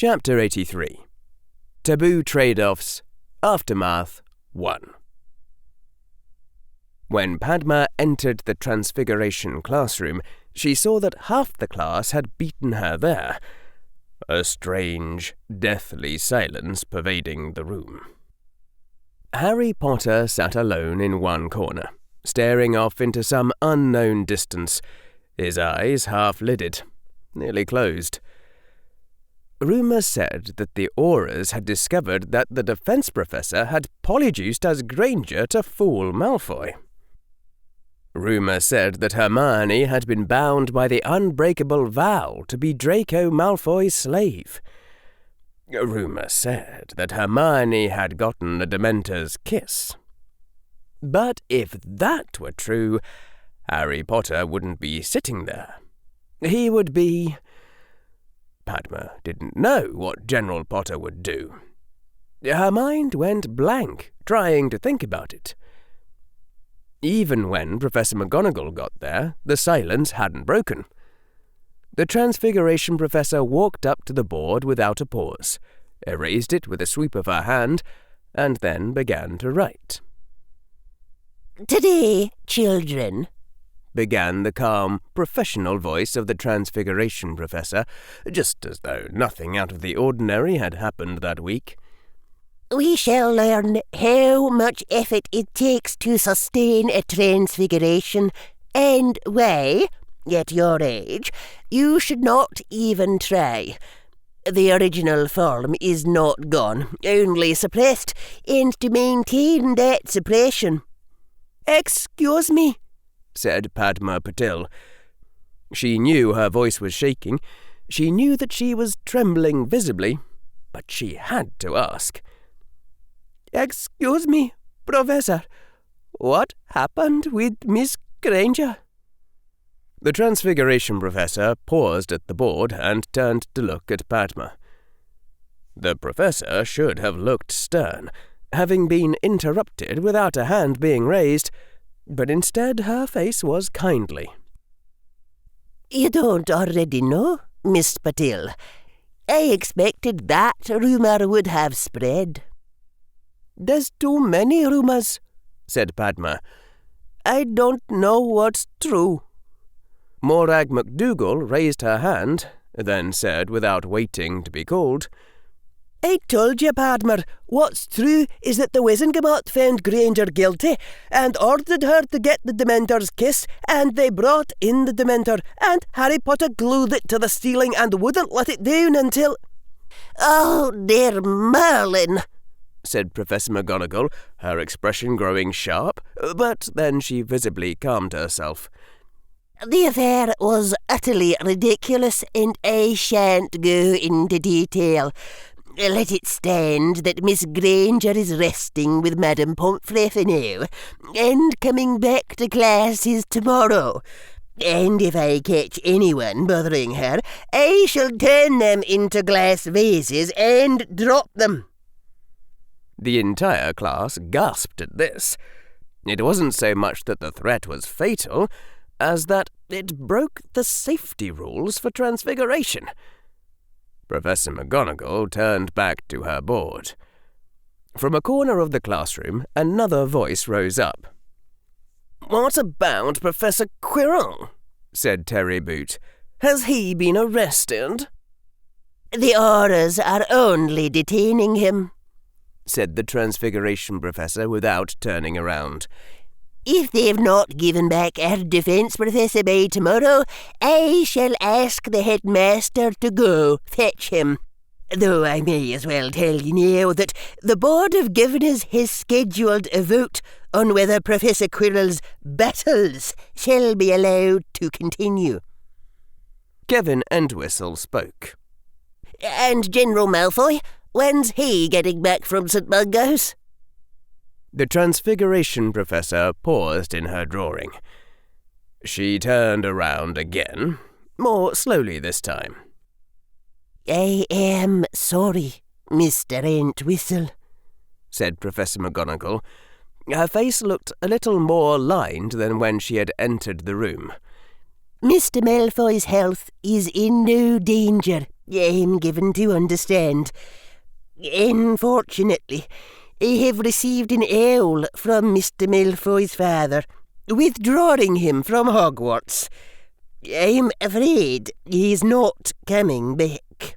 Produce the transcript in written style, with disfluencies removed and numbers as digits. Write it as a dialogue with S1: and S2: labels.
S1: Chapter 83. Taboo Tradeoffs, Aftermath 1. When Padma entered the Transfiguration classroom, she saw that half the class had beaten her there, a strange, deathly silence pervading the room. Harry Potter sat alone in one corner, staring off into some unknown distance, his eyes half-lidded, nearly closed. Rumour said that the Aurors had discovered that the defence professor had polyjuiced as Granger to fool Malfoy. Rumour said that Hermione had been bound by the unbreakable vow to be Draco Malfoy's slave. Rumour said that Hermione had gotten a Dementor's kiss. But if that were true, Harry Potter wouldn't be sitting there. He would be... Padma didn't know what General Potter would do. Her mind went blank, trying to think about it. Even when Professor McGonagall got there, the silence hadn't broken. The Transfiguration Professor walked up to the board without a pause, erased it with a sweep of her hand, and then began to write.
S2: "Today, children,"
S1: began the calm, professional voice of the Transfiguration Professor, just as though nothing out of the ordinary had happened that week.
S2: "we shall learn how much effort it takes to sustain a transfiguration, and why, at your age, you should not even try. The original form is not gone, only suppressed, and to maintain that suppression—" "Excuse me," said Padma Patil. She knew her voice was shaking. She knew that she was trembling visibly, but she had to ask. "Excuse me, Professor, what happened with Miss Granger?" The Transfiguration Professor paused at the board and turned to look at Padma. The Professor should have looked stern, having been interrupted without a hand being raised, but instead her face was kindly. "You don't already know, Miss Patil. I expected that rumour would have spread."
S1: "There's too many rumours," said Padma. "I don't know what's true." Morag McDougal raised her hand, then said without waiting to be called, "I told you, Padma, what's true is that the Wizengamot found Granger guilty and ordered her to get the Dementor's kiss, and they brought in the Dementor, and Harry Potter glued it to the ceiling and wouldn't let it down until—"
S2: "Oh, dear Merlin,"
S1: said Professor McGonagall, her expression growing sharp, but then she visibly calmed herself.
S2: "The affair was utterly ridiculous, and I shan't go into detail. Let it stand that Miss Granger is resting with Madame Pomfrey for now, and coming back to classes tomorrow. And if I catch anyone bothering her, I shall turn them into glass vases and drop them."
S1: The entire class gasped at this. It wasn't so much that the threat was fatal, as that it broke the safety rules for Transfiguration. Professor McGonagall turned back to her board. From a corner of the classroom, another voice rose up. "What about Professor Quirrell?" said Terry Boot. "Has he been arrested?"
S2: "The Aurors are only detaining him,"
S1: said the Transfiguration Professor without turning around.
S2: "If they've not given back our defence professor by tomorrow, I shall ask the headmaster to go fetch him. Though I may as well tell you now that the Board of Governors has scheduled a vote on whether Professor Quirrell's battles shall be allowed to continue."
S1: Kevin Entwistle spoke.
S2: "And General Malfoy, when's he getting back from St. Mungo's?"
S1: The Transfiguration Professor paused in her drawing. She turned around again, more slowly this time.
S2: "I am sorry, Mr. Entwistle,"
S1: said Professor McGonagall. Her face looked a little more lined than when she had entered the room.
S2: Mr. Malfoy's health is in no danger, I'm given to understand. Unfortunately, I have received an owl from Mr. Malfoy's father, withdrawing him from Hogwarts. I'm afraid he's not coming back.